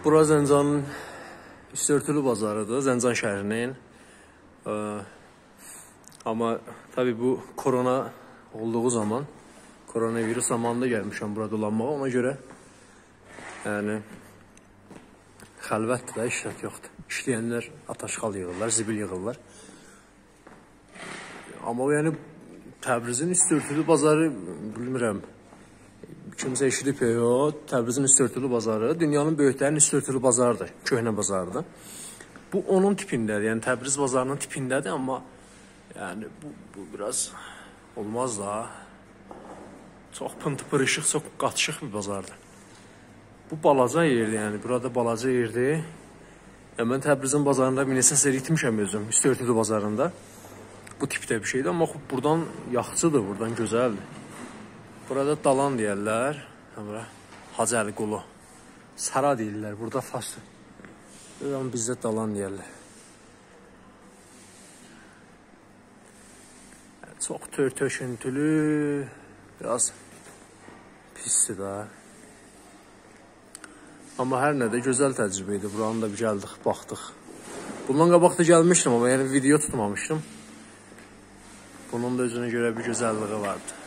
Bura Zəncanın üstörtülü bazarıdır, Zəncan şəhərinin. Amma tabii bu korona olduğu zaman, koronavirus zamanında gəlmişəm bura dolanmağa. Ona görə yəni xəlvətdir də, işlət yoxdur. İşləyənlər ataşqal yığırlar, zibil yığırlar. Amma yəni Təbrizin üstörtülü bazarı bilmirəm. Kimsə eşidib yox, Təbrizin üstörtülü bazarı dünyanın böyüklərinin üstörtülü bazarıdır, köhnə bazarıdır. Bu onun tipindədir, yəni Təbriz bazarının tipindədir, amma yəni bu biraz olmaz da. Çox pıntı-pırışıq, çox qatışıq bir bazardır. Bu balaca yerdir, yəni burada balaca yerdir. Yəni mən Təbrizin bazarında bir neçə sər itmişəm özüm, üstörtülü bazarında. Bu tipdə bir şeydir, amma buradan yaxçıdır, buradan gözəldir. Burada dalan deyərlər, Hacı Əli Qulu, Sara deyirlər, burada faslı. Bizdə dalan deyərlər. Çox tör-töküntülü, biraz pisdir da. Amma hər nədə gözəl təcrübə idi, buranı da bir gəldik, baxdıq. Bundan qabaq da gəlmişdim, amma yəni video tutmamışdım. Bunun da özünə görə bir gözəlliği vardı.